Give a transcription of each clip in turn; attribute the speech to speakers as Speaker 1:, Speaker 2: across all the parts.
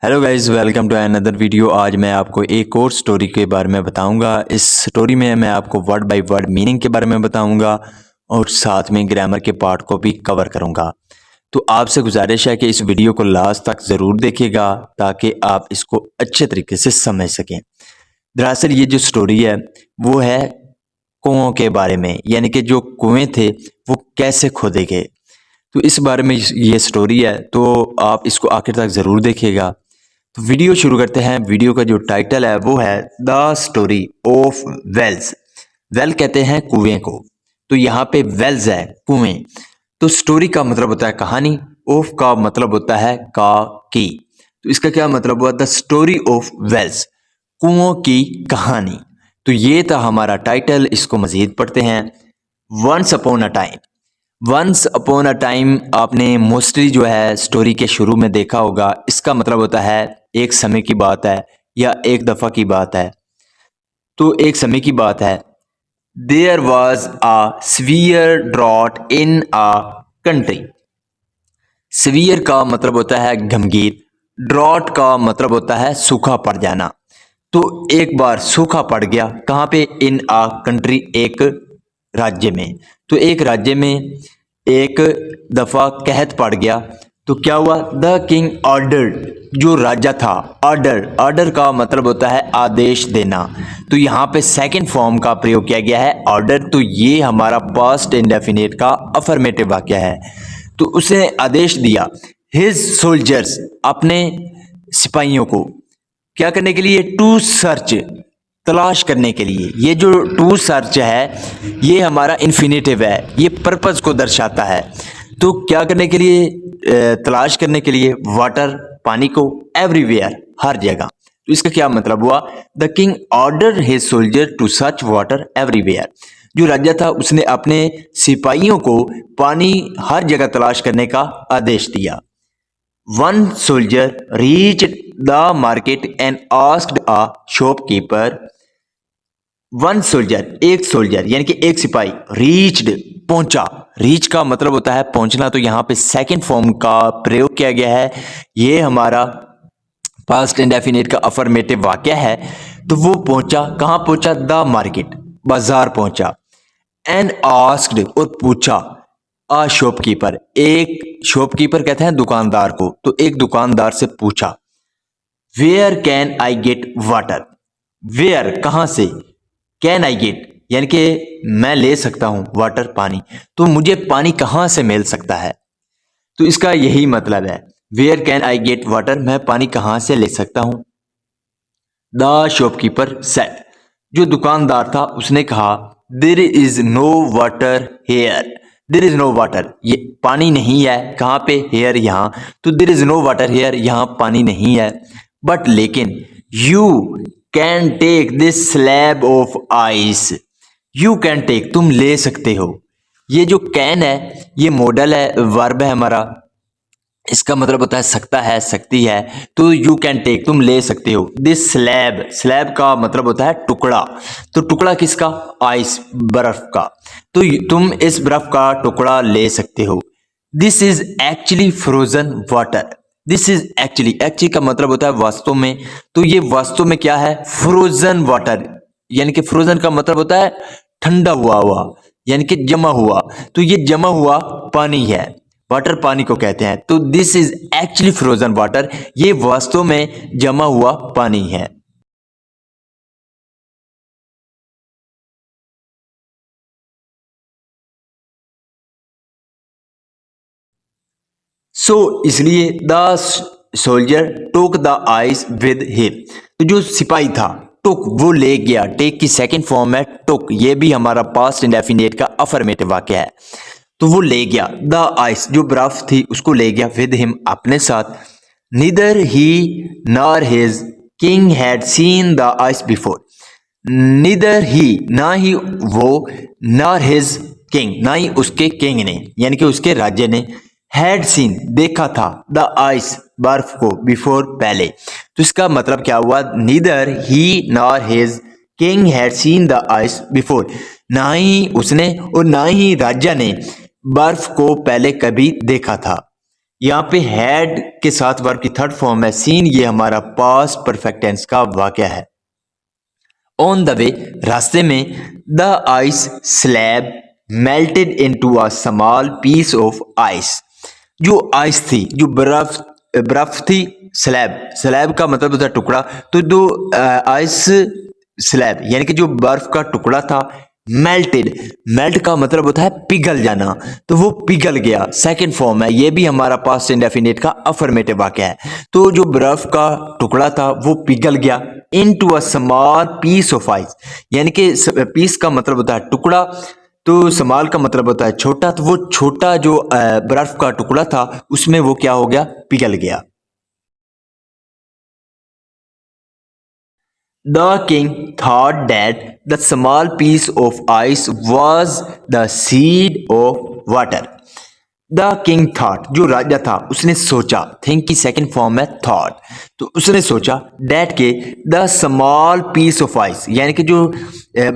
Speaker 1: Hello guys, welcome to another video. आज मैं आपको एक और स्टोरी के बारे में बताऊंगा। इस स्टोरी में मैं आपको वर्ड बाय वर्ड मीनिंग के बारे में बताऊंगा और साथ में ग्रामर के पार्ट को भी कवर करूंगा। तो आपसे गुजारिश है कि इस वीडियो को लास्ट तक ज़रूर देखिएगा ताकि आप इसको अच्छे तरीके से समझ सकें। दरअसल ये जो स्टोरी है वो है कुओं के बारे में, यानी कि जो कुएं थे वो कैसे खोदे गए। तो इस बारे में ये स्टोरी है, तो आप इसको आखिर तक ज़रूर देखिएगा। तो वीडियो शुरू करते हैं। वीडियो का जो टाइटल है वो है the story of wells. Well कहते हैं कुएं को, तो यहाँ पे वेल्स है कुएं। तो स्टोरी का मतलब होता है कहानी, ऑफ का मतलब होता है की। तो इसका क्या मतलब हुआ? द स्टोरी ऑफ वेल्स, कुओं की कहानी। तो ये था हमारा टाइटल। इसको मजीद पढ़ते हैं। Once upon a time. Once upon a time आपने मोस्टली जो है स्टोरी के शुरू में देखा होगा। इसका मतलब होता है एक समय की बात है या एक दफ़ा की बात है। तो एक समय की बात है। There was a severe drought in a country. Severe का मतलब होता है गंभीर, ड्रॉट का मतलब होता है सूखा पड़ जाना। तो एक बार सूखा पड़ गया कहाँ पे? इन अ कंट्री, एक राज्य में। तो एक राज्य में एक दफ़ा कहत पड़ गया। तो क्या हुआ? द किंग ऑर्डर्ड, जो राजा था, ऑर्डर, ऑर्डर का मतलब होता है आदेश देना। तो यहाँ पे सेकंड फॉर्म का प्रयोग किया गया है ऑर्डर। तो ये हमारा पास्ट इंडेफिनिट का अफर्मेटिव वाक्य है। तो उसने आदेश दिया हिज सोल्जर्स, अपने सिपाहियों को क्या करने के लिए? टू सर्च, तलाश करने के लिए। ये जो टू सर्च है ये हमारा इन्फिनेटिव है, ये पर्पस को दर्शाता है। तो क्या करने के लिए? तलाश करने के लिए। वाटर, पानी को। एवरीवेयर, हर जगह। तो इसका क्या मतलब हुआ? The king order his soldier to search water everywhere. जो राजा था उसने अपने सिपाहियों को पानी हर जगह तलाश करने का आदेश दिया। One soldier reached the market and asked a shopkeeper. One soldier, एक सोल्जर यानी कि एक सिपाही, रीच्ड, पहुंचा। रीच का मतलब होता है पहुंचना। तो यहाँ पे सेकंड फॉर्म का प्रयोग किया गया है। ये हमारा पास्ट इंडेफिनिट का अफर्मेटिव वाक्य है। तो वो पहुंचा, कहाँ पहुंचा? द मार्केट, बाजार पहुंचा। एंड आस्क्ड, और पूछा। अ शॉपकीपर, एक शॉपकीपर कहते हैं दुकानदार को। तो एक दुकानदार से पूछा। Where can I get water. Where, कहाँ से? कैन आई गेट यानी कि मैं ले सकता हूं वाटर, पानी। तो मुझे पानी कहाँ से मिल सकता है? तो इसका यही मतलब है, where can I get water, मैं पानी कहाँ से ले सकता हूं। द शॉपकीपर सेड, जो दुकानदार था उसने कहा, there is no water here. There is no water, ये पानी नहीं है। कहाँ पे? हेयर, यहाँ। तो there is no water here, यहाँ पानी नहीं है। बट लेकिन, you can take this slab of ice. You can take, तुम ले सकते हो। ये जो कैन है ये मॉडल है, वर्ब है हमारा। इसका मतलब होता है सकता है, सकती है। तो यू कैन टेक, तुम ले सकते हो। दिस स्लैब, स्लैब का मतलब होता है टुकड़ा। तो टुकड़ा किसका? आइस, बर्फ का। तो तुम इस बर्फ का टुकड़ा ले सकते हो। This is actually frozen water. This is actually, actually का मतलब होता है वास्तव में। तो ये वास्तव में क्या है? फ्रोजन वाटर, यानी कि फ्रोजन का मतलब होता है ठंडा हुआ हुआ, यानी कि जमा हुआ। तो ये जमा हुआ पानी है। वाटर पानी को कहते हैं। तो this is actually frozen water, ये वास्तव में जमा हुआ पानी है। इसलिए the soldier took the ice with him. तो जो सिपाही था, टुक, वो ले गया। टेक की सेकंड फॉर्म है टुक। ये भी हमारा पास्ट इंडेफिनिट का अफर्मेटिव वाक्य है। तो वो ले गया द आइस, जो बर्फ थी उसको ले गया, विद हिम, अपने साथ। Neither he nor his king had seen the ice before. Neither he, ना ही वो, नॉर हिज किंग, ना ही उसके किंग ने, यानी कि उसके राज्य ने, हैड सीन, देखा था, द आइस, बर्फ को, बिफोर, पहले। तो इसका मतलब क्या हुआ? Neither he nor his king had seen the ice before. ना ही उसने और ना ही राजा ने बर्फ को पहले कभी देखा था। यहाँ पे हैड के साथ वर्ब की थर्ड फॉर्म है सीन, ये हमारा पास्ट परफेक्ट टेंस का वाक्य है। ऑन द वे, रास्ते में, the ice slab melted into a small piece of ice. जो आइस थी, जो बर्फ थी, स्लैब का मतलब होता है टुकड़ा, तो जो आइस स्लैब यानी कि जो बर्फ का टुकड़ा था, मेल्ट का मतलब होता है पिघल जाना, तो वो पिघल गया। सेकंड फॉर्म है, ये भी हमारा पास्ट इंडेफिनिट का अफर्मेटिव वाक्य है। तो जो बर्फ का टुकड़ा था वो पिघल गया into a small piece of ice, यानी कि पीस का मतलब होता है टुकड़ा, तो स्मॉल का मतलब होता है छोटा, तो वो छोटा जो बर्फ का टुकड़ा था उसमें वो क्या हो गया, पिघल गया। The king thought that the small piece of ice was the seed of water. The king thought, जो राजा था उसने सोचा, think की सेकंड फॉर्म है thought, तो उसने सोचा that के the small piece of ice यानी कि जो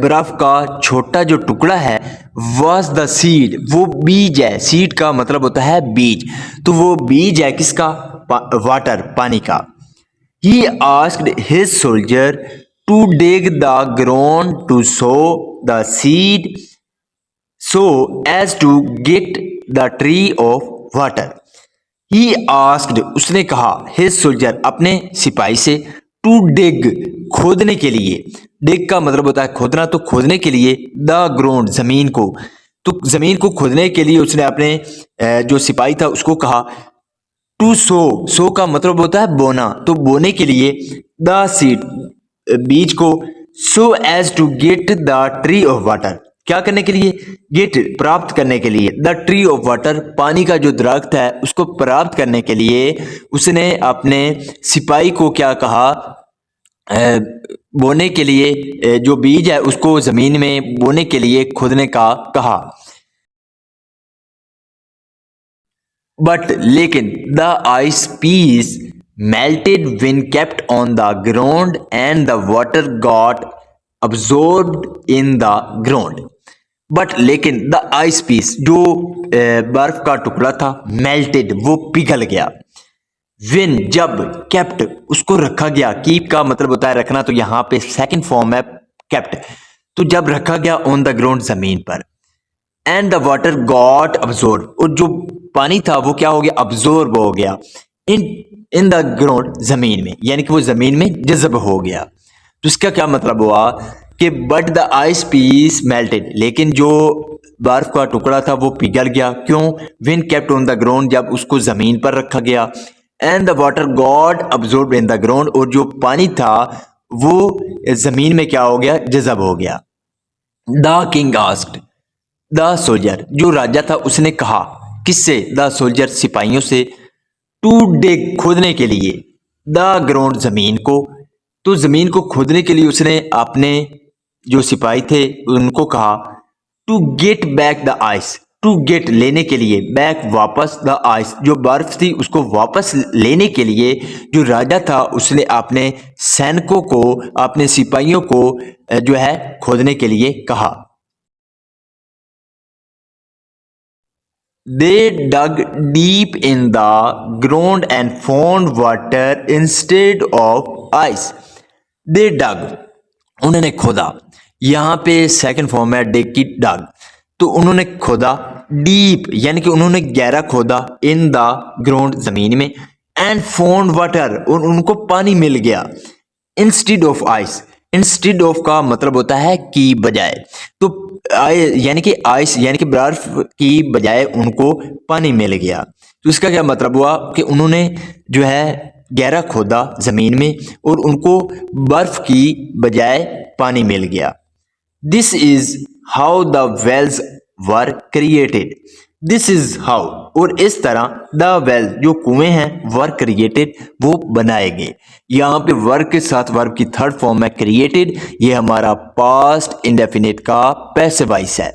Speaker 1: बर्फ का छोटा जो टुकड़ा है was the seed, वो बीज है। seed का मतलब होता है बीज, तो वो बीज है किसका, वाटर, पानी का। He asked his soldier to dig the ground to sow the seed so as to get the tree of water. He asked, उसने कहा, his soldier, अपने सिपाही से, to dig, खोदने के लिए। dig का मतलब होता है खोदना, तो खोदने के लिए, the ground, जमीन को, तो जमीन को खोदने के लिए उसने अपने जो सिपाही था उसको कहा टू सो का मतलब होता है बोना, तो बोने के लिए, द सीड, बीज को, so as to get the tree of water, क्या करने के लिए, गेट, प्राप्त करने के लिए, द ट्री ऑफ वाटर, पानी का जो दरख्त है उसको प्राप्त करने के लिए उसने अपने सिपाही को क्या कहा, बोने के लिए, जो बीज है उसको जमीन में बोने के लिए खोदने का कहा। बट लेकिन the ice piece melted when kept on the ground and the water got absorbed in the ground. But लेकिन द आइस पीस, जो बर्फ का टुकड़ा था, मेल्टेड, वो पिघल गया। विन, जब, केप्ट, उसको रखा गया, कीप का मतलब होता है रखना, तो यहाँ पे सेकंड फॉर्म है केप्ट, तो जब रखा गया ऑन द ग्राउंड, जमीन पर, and the water got absorb, और जो पानी था वो क्या हो गया, अब्जॉर्ब हो गया इन द ग्राउंड, जमीन में, यानी कि वो जमीन में जज़ब हो गया। तो इसका क्या मतलब हुआ कि but the ice piece melted, लेकिन जो बर्फ का टुकड़ा था वो पिघल गया, क्यों, when kept on the ground, जब उसको जमीन पर रखा गया, and the water got absorb in the ground, और जो पानी था वो जमीन में क्या हो गया, जज़ब हो गया। The king asked the soldier, जो राजा था उसने कहा, किससे, द सोल्जर, सिपाहियों से, टू डिग, खोदने के लिए, द ग्राउंड, जमीन को, तो जमीन को खोदने के लिए उसने अपने जो सिपाही थे उनको कहा, to get back the ice, to get, लेने के लिए, बैक, वापस, द आइस, जो बर्फ थी उसको वापस लेने के लिए जो राजा था उसने अपने सैनिकों को, अपने सिपाहियों को जो है खोदने के लिए कहा। They dug deep in the ground and found water instead of ice. They dug, उन्होंने खोदा, यहाँ पे सेकंड फॉर्म है dig की, dug, तो उन्होंने खोदा, डीप यानी कि उन्होंने गहरा खोदा, इन द ग्राउंड, जमीन में, एंड फाउंड वाटर, और उनको पानी मिल गया, instead of ice, instead of का मतलब होता है की बजाय, तो यानी कि आइस यानी कि बर्फ की बजाय उनको पानी मिल गया। तो इसका क्या मतलब हुआ कि उन्होंने जो है गहरा खोदा जमीन में और उनको बर्फ की बजाय पानी मिल गया। This is how the wells were created, this is how, और इस तरह द वेल, जो कुएं हैं, वर क्रिएटेड, वो बनाए गए। यहाँ पे वर्क के साथ वर्ब की थर्ड फॉर्म है क्रिएटेड, ये हमारा पास्ट इंडेफिनिट का पैसिव वॉइस है।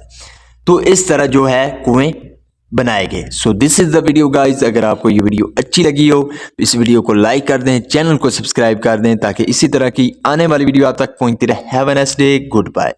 Speaker 1: तो इस तरह जो है कुएं बनाए गए। So this is the video guys. अगर आपको ये वीडियो अच्छी लगी हो तो इस वीडियो को लाइक कर दें, चैनल को सब्सक्राइब कर दें ताकि इसी तरह की आने वाली वीडियो आप तक पहुंचती रहे। Have a nice day, good bye.